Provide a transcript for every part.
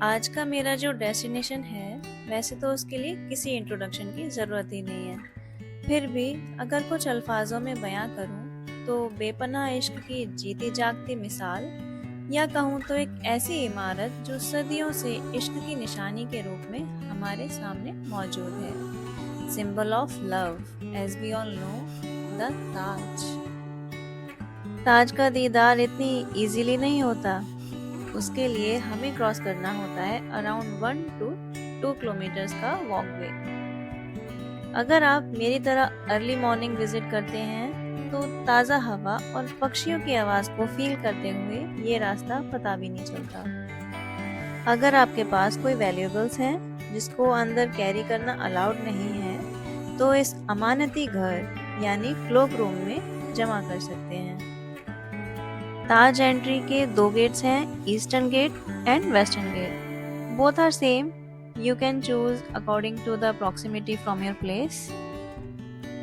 आज का मेरा जो डेस्टिनेशन है, वैसे तो उसके लिए किसी इंट्रोडक्शन की ज़रूरत ही नहीं है। फिर भी अगर कुछ अल्फाजों में बयां करूं, तो बेपनाह इश्क की जीती जागती मिसाल, या कहूं तो एक ऐसी इमारत जो सदियों से इश्क की निशानी के रूप में हमारे सामने मौजूद है। Symbol of love, as we all know, the Taj. Taj का दीदार इतनी इजीली नहीं होता। उसके लिए हमें क्रॉस करना होता है अराउंड 1 to 2 किलोमीटर्स का वॉकवे। अगर आप मेरी तरह अर्ली मॉर्निंग विजिट करते हैं, तो ताज़ा हवा और पक्षियों की आवाज़ को फील करते हुए ये रास्ता पता भी नहीं चलता। अगर आपके पास कोई वैल्यूएबल्स हैं जिसको अंदर कैरी करना अलाउड नहीं है, तो इस अमानती घर यानी क्लोक रूम में जमा कर सकते हैं। ताज एंट्री के दो गेट्स हैं, eastern gate and western gate. Both are same. You can choose according to the proximity from your place.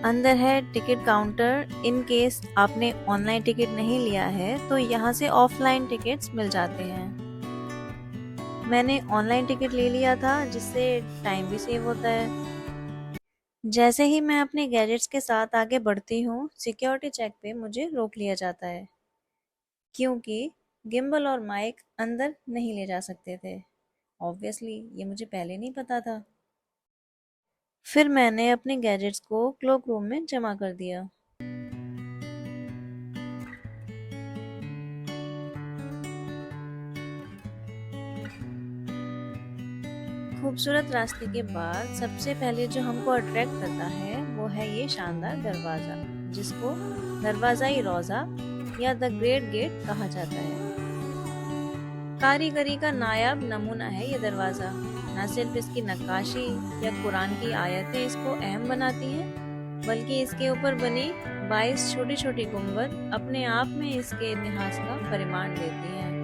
अंदर है टिकट काउंटर। इन केस आपने ऑनलाइन टिकट नहीं लिया है, तो यहाँ से ऑफलाइन टिकट्स मिल जाते हैं। मैंने ऑनलाइन टिकट ले लिया था, जिससे टाइम भी सेव होता है। जैसे ही मैं अपने गैजेट्स के साथ आगे बढ़ती हूँ, सिक्योरिटी चेक पे मुझे रोक लिया जाता है, क्योंकि गिम्बल और माइक अंदर नहीं ले जा सकते थे। ऑब्वियसली ये मुझे पहले नहीं पता था। फिर मैंने अपने गैजेट्स को क्लोक रूम में जमा कर दिया। खूबसूरत रास्ते के बाद सबसे पहले जो हमको अट्रैक्ट करता है, वो है ये शानदार दरवाज़ा, जिसको दरवाज़ा-ई रोज़ा या द ग्रेट गेट कहा जाता है। कारीगरी का नायाब नमूना है ये दरवाज़ा। न सिर्फ इसकी नक्काशी या कुरान की आयतें इसको अहम बनाती हैं, बल्कि इसके ऊपर बनी 22 छोटी छोटी गुंबद अपने आप में इसके इतिहास का परिमाण देती हैं।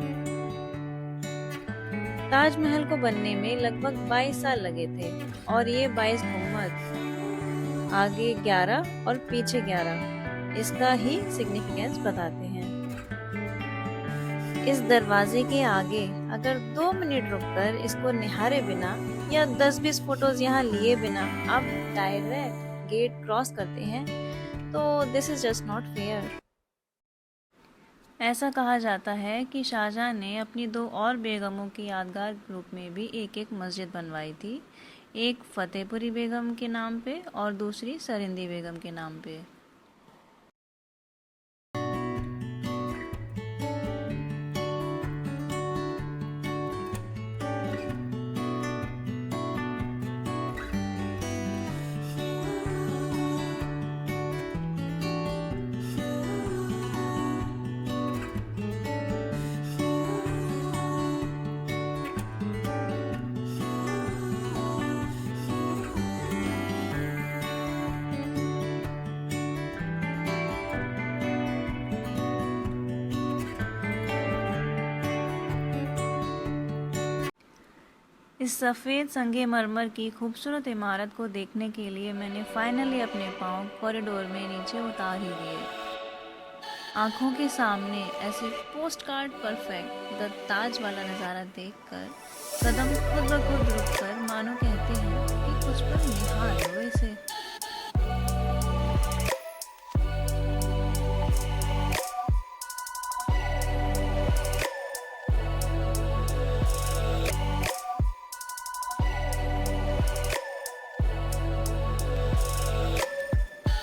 ताजमहल को बनने में लगभग 22 साल लगे थे, और ये 22 गुंबद, आगे 11 और पीछे 11, इसका ही सिग्निफिकेंस बताते हैं। इस दरवाजे के आगे अगर 2 मिनट रुककर इसको निहारे बिना या 10-20 फोटोज यहाँ लिए बिना आप डायरेक्ट गेट क्रॉस करते हैं, तो this is just not fair. ऐसा कहा जाता है कि शाहजहां ने अपनी दो और बेगमों की यादगार के रूप में भी एक एक मस्जिद बनवाई थी, एक फतेहपुरी बेगम के नाम पे और दूसरी सरिंदी बेगम के नाम पे। इस सफ़ेद संगमरमर की खूबसूरत इमारत को देखने के लिए मैंने फाइनली अपने पाँव कॉरिडोर में नीचे उतार ही दिए। आंखों के सामने ऐसे पोस्ट कार्ड परफेक्ट द ताज वाला नज़ारा देखकर कदम खुद ब खुद रुककर मानो कहते हैं कि कुछ पर निहार लो इसे।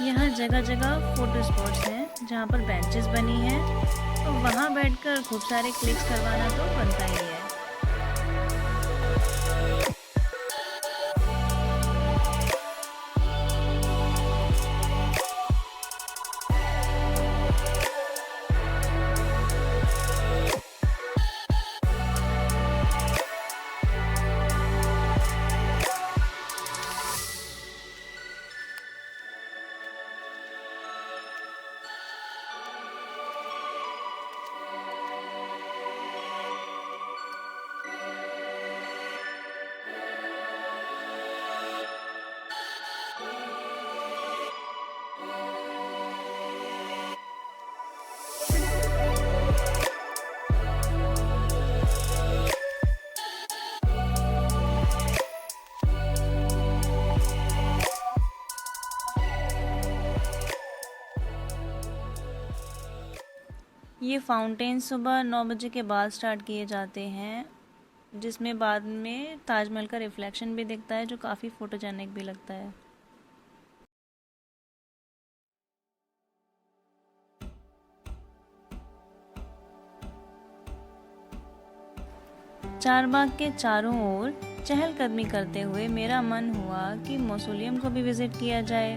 यहाँ जगह जगह फोटो स्पॉट्स हैं, जहाँ पर बेंचेस बनी हैं, तो वहाँ बैठकर खूब सारे क्लिक्स करवाना तो बनता ही है। ये फाउंटेन सुबह 9 बजे के बाद स्टार्ट किए जाते हैं, जिसमें बाद में ताजमहल का रिफ्लेक्शन भी दिखता है, जो काफ़ी फोटोजेनिक भी लगता है। चारबाग के चारों ओर चहलकदमी करते हुए मेरा मन हुआ कि मौसोलियम को भी विज़िट किया जाए।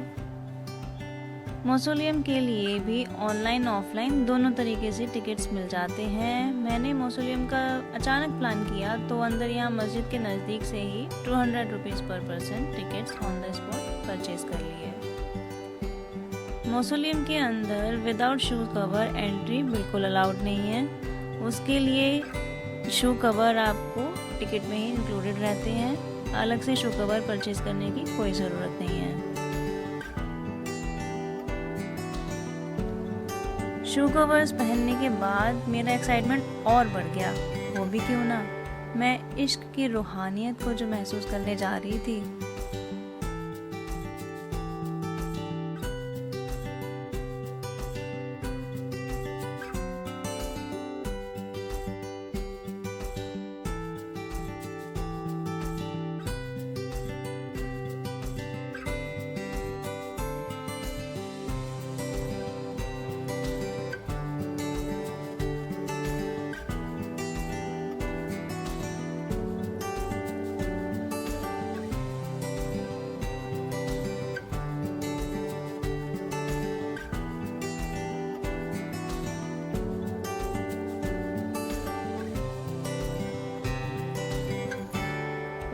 मौसोलियम के लिए भी ऑनलाइन ऑफलाइन दोनों तरीके से टिकट्स मिल जाते हैं। मैंने मौसोलियम का अचानक प्लान किया तो अंदर यहाँ मस्जिद के नज़दीक से ही 200 रुपीज़ पर person tickets on the spot purchase कर लिए। मौसोलियम के अंदर विदाउट शू कवर एंट्री बिल्कुल अलाउड नहीं है। उसके लिए शू कवर आपको टिकट में ही इंक्लूडेड रहते हैं, अलग से शू कवर परचेज करने की कोई ज़रूरत नहीं है। शू कवर्स पहनने के बाद मेरा एक्साइटमेंट और बढ़ गया। वो भी क्यों ना, मैं इश्क की रूहानियत को जो महसूस करने जा रही थी।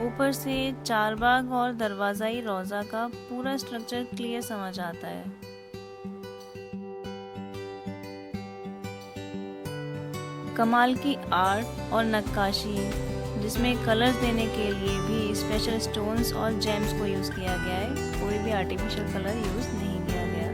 ऊपर से चारबाग और दरवाज़ा-ई रोज़ा का पूरा स्ट्रक्चर क्लियर समझ आता है। कमाल की आर्ट और नक्काशी, जिसमें कलर्स देने के लिए भी स्पेशल स्टोन्स और जेम्स को यूज़ किया गया है। कोई भी आर्टिफिशियल कलर यूज़ नहीं किया गया।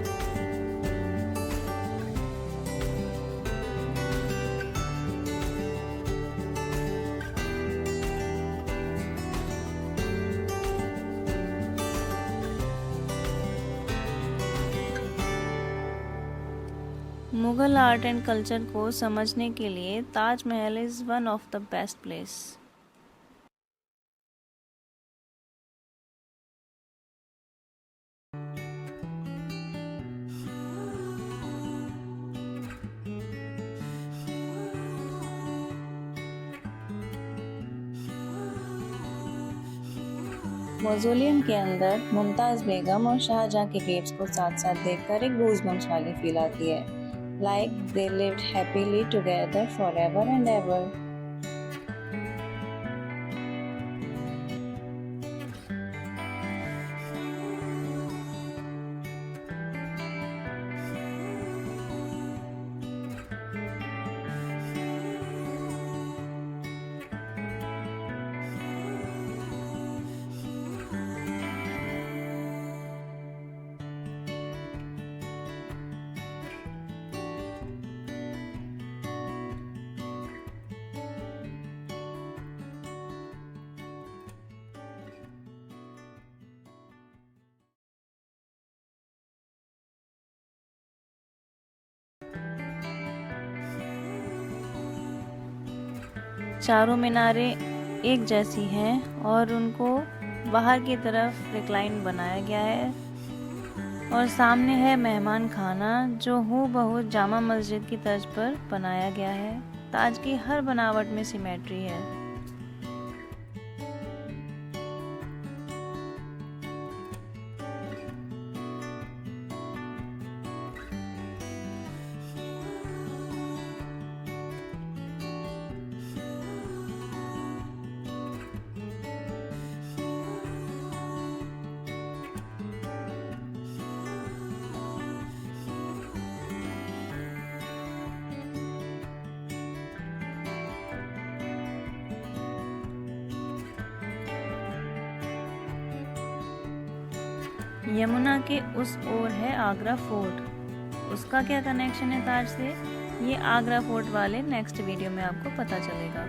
मुगल आर्ट एंड कल्चर को समझने के लिए Taj Mahal is one of the best place. मौजोलियम के अंदर मुमताज़ बेगम और शाहजहां के गेट्स को साथ साथ देखकर एक गूज़बम्प्स वाली फील आती है, like they lived happily together forever and ever. चारों मीनारें एक जैसी हैं और उनको बाहर की तरफ रिक्लाइन बनाया गया है, और सामने है मेहमान खाना जो हूबहू जामा मस्जिद की तर्ज पर बनाया गया है। ताज की हर बनावट में सिमेट्री है। यमुना के उस ओर है आगरा फोर्ट। उसका क्या कनेक्शन है ताज से, ये आगरा फोर्ट वाले नेक्स्ट वीडियो में आपको पता चलेगा।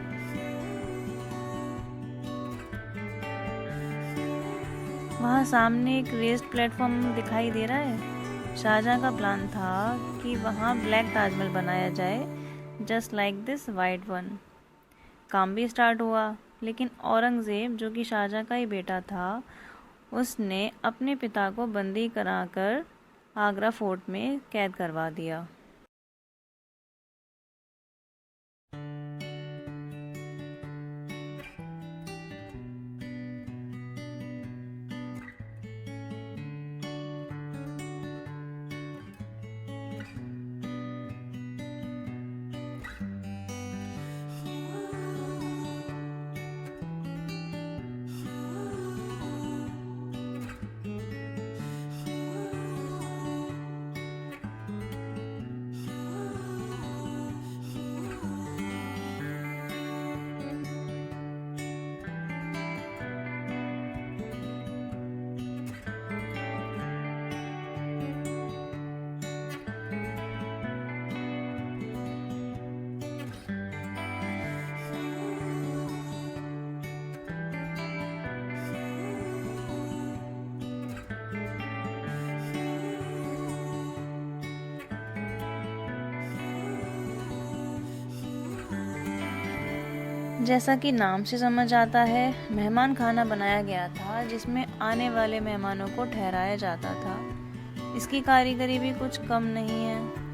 वहाँ सामने एक रेस्ड प्लेटफॉर्म दिखाई दे रहा है। शाहजहां का प्लान था कि वहाँ ब्लैक ताजमहल बनाया जाए, just like this white one. काम भी स्टार्ट हुआ, लेकिन औरंगज़ेब, जो कि शाहजहाँ का ही बेटा था, उसने अपने पिता को बंदी कराकर आगरा फोर्ट में कैद करवा दिया। जैसा कि नाम से समझ आता है, मेहमान खाना बनाया गया था जिसमें आने वाले मेहमानों को ठहराया जाता था। इसकी कारीगरी भी कुछ कम नहीं है।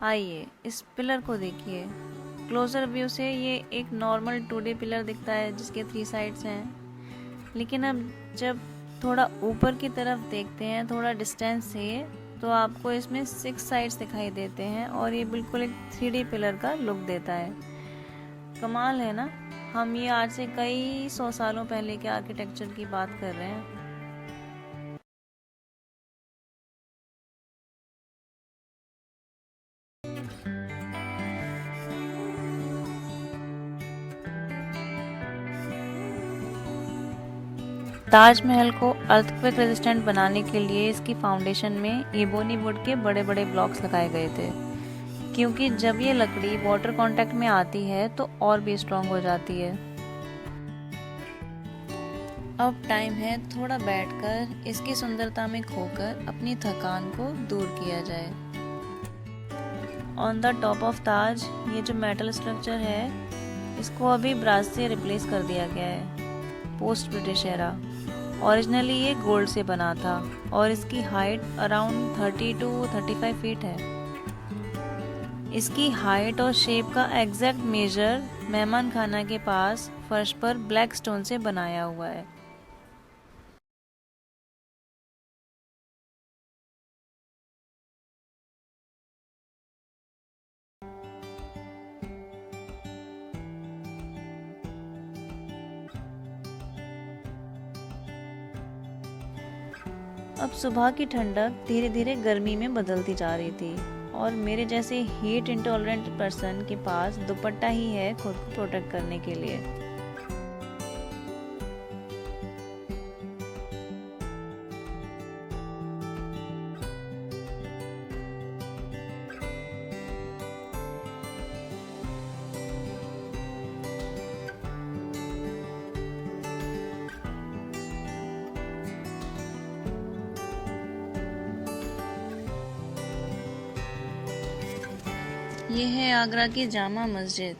आइए इस पिलर को देखिए। क्लोजर व्यू से ये एक नॉर्मल 2D पिलर दिखता है जिसके 3 साइड्स हैं, लेकिन अब जब थोड़ा ऊपर की तरफ देखते हैं, थोड़ा डिस्टेंस से, तो आपको इसमें 6 साइड्स दिखाई देते हैं और ये बिल्कुल एक 3D पिलर का लुक देता है। कमाल है ना। हम ये आज से कई 100 सालों पहले के आर्किटेक्चर की बात कर रहे हैं। ताजमहल को अर्थक्वेक रेजिस्टेंट बनाने के लिए इसकी फाउंडेशन में एबोनी वुड के बड़े बड़े ब्लॉक्स लगाए गए थे, क्योंकि जब ये लकड़ी वाटर कांटेक्ट में आती है तो और भी स्ट्रॉन्ग हो जाती है। अब टाइम है थोड़ा बैठकर इसकी सुंदरता में खोकर अपनी थकान को दूर किया जाए। ऑन द टॉप ऑफ ताज ये जो मेटल स्ट्रक्चर है, इसको अभी ब्रास से रिप्लेस कर दिया गया है पोस्ट ब्रिटिश एरा। ओरिजिनली ये गोल्ड से बना था और इसकी हाइट अराउंड 30 to 35 फीट है। इसकी हाइट और शेप का एग्जैक्ट मेजर मेहमान खाना के पास फर्श पर ब्लैक स्टोन से बनाया हुआ है। अब सुबह की ठंडक धीरे धीरे गर्मी में बदलती जा रही थी और मेरे जैसे हीट इंटॉलरेंट पर्सन के पास दुपट्टा ही है खुद को प्रोटेक्ट करने के लिए। ये है आगरा की जामा मस्जिद।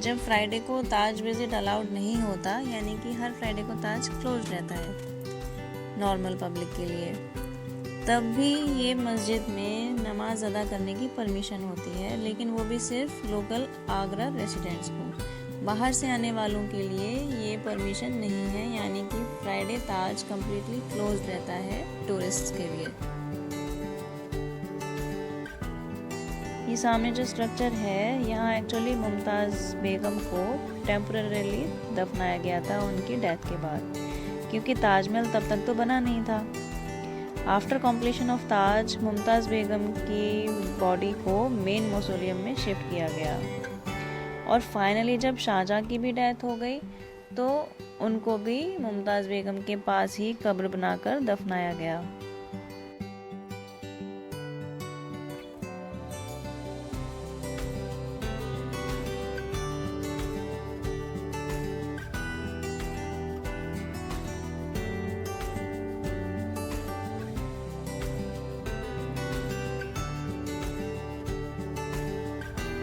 जब फ्राइडे को ताज विजिट अलाउड नहीं होता, यानी कि हर फ्राइडे को ताज क्लोज रहता है नॉर्मल पब्लिक के लिए, तब भी ये मस्जिद में नमाज अदा करने की परमिशन होती है, लेकिन वो भी सिर्फ लोकल आगरा रेसिडेंट्स को। बाहर से आने वालों के लिए ये परमिशन नहीं है, यानी कि फ्राइडे ताज कम्प्लीटली क्लोज रहता है टूरिस्ट्स के लिए। ये सामने जो स्ट्रक्चर है, यहाँ एक्चुअली मुमताज़ बेगम को टेम्पररीली दफनाया गया था उनकी डेथ के बाद, क्योंकि ताजमहल तब तक तो बना नहीं था। आफ्टर कॉम्प्लीशन ऑफ ताज, मुमताज़ बेगम की बॉडी को मेन मौसोलियम में शिफ्ट किया गया और फाइनली जब शाहजहाँ की भी डेथ हो गई तो उनको भी मुमताज़ बेगम के पास ही कब्र बनाकर दफनाया गया।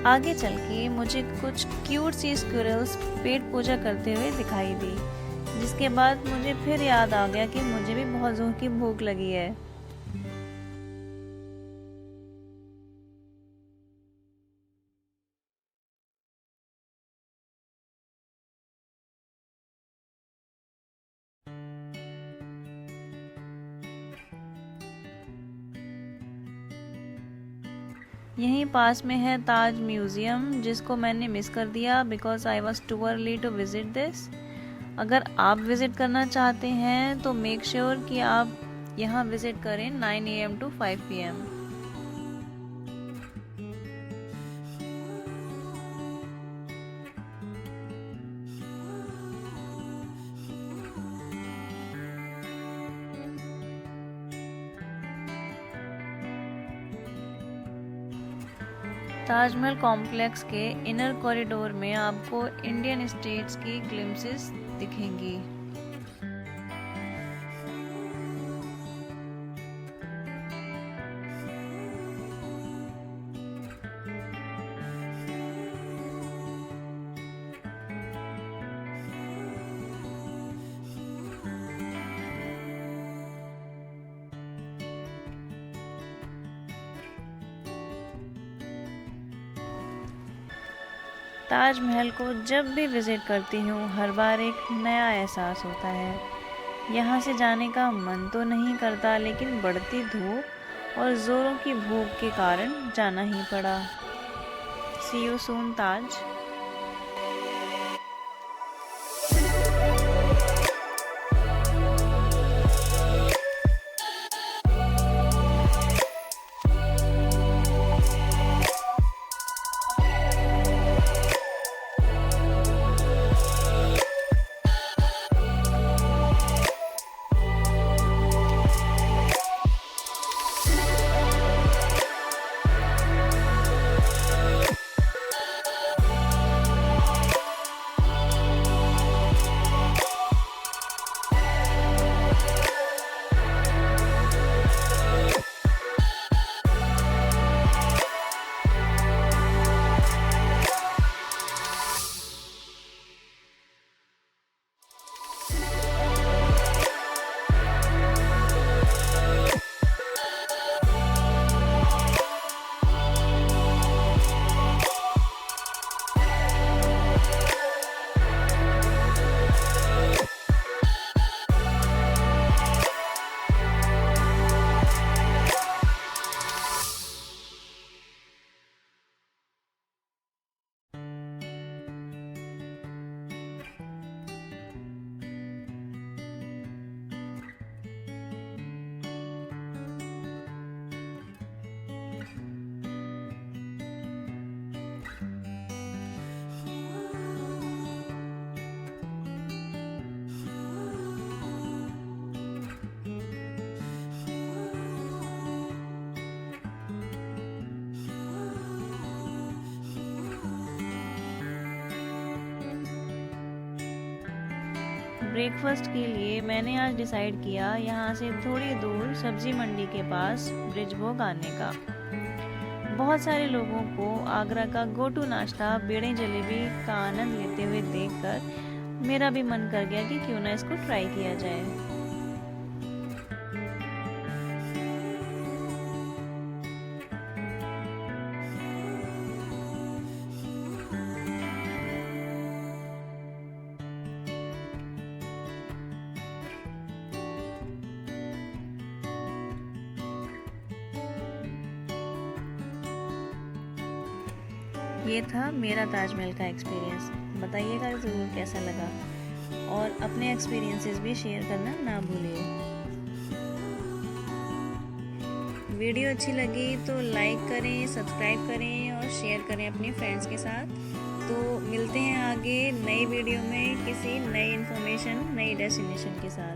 आगे चल के मुझे कुछ क्यूट सी स्क्विरल्स पेट पूजा करते हुए दिखाई दी, जिसके बाद मुझे फिर याद आ गया कि मुझे भी बहुत जोर की भूख लगी है। यहीं पास में है ताज म्यूज़ियम, जिसको मैंने मिस कर दिया because I was too early to visit this. अगर आप विज़िट करना चाहते हैं तो मेक श्योर कि आप यहाँ विज़िट करें 9 AM to 5 PM। Taj Mahal complex के इनर कॉरिडोर में आपको इंडियन स्टेट्स की ग्लिम्सेस दिखेंगी। ताजमहल को जब भी विज़िट करती हूँ हर बार एक नया एहसास होता है। यहाँ से जाने का मन तो नहीं करता, लेकिन बढ़ती धूप और ज़ोरों की भूख के कारण जाना ही पड़ा। सी यू सून ताज। ब्रेकफास्ट के लिए मैंने आज डिसाइड किया यहाँ से थोड़ी दूर सब्जी मंडी के पास ब्रिजभोग आने का। बहुत सारे लोगों को आगरा का गो टू नाश्ता बेड़े जलेबी का आनंद लेते हुए देखकर मेरा भी मन कर गया कि क्यों ना इसको ट्राई किया जाए। ये था मेरा ताजमहल का एक्सपीरियंस। बताइएगा ज़रूर कैसा लगा, और अपने एक्सपीरियंसेस भी शेयर करना ना भूलिए। वीडियो अच्छी लगी तो लाइक करें, सब्सक्राइब करें और शेयर करें अपने फ्रेंड्स के साथ। तो मिलते हैं आगे नई वीडियो में किसी नई इन्फॉर्मेशन, नई डेस्टिनेशन के साथ।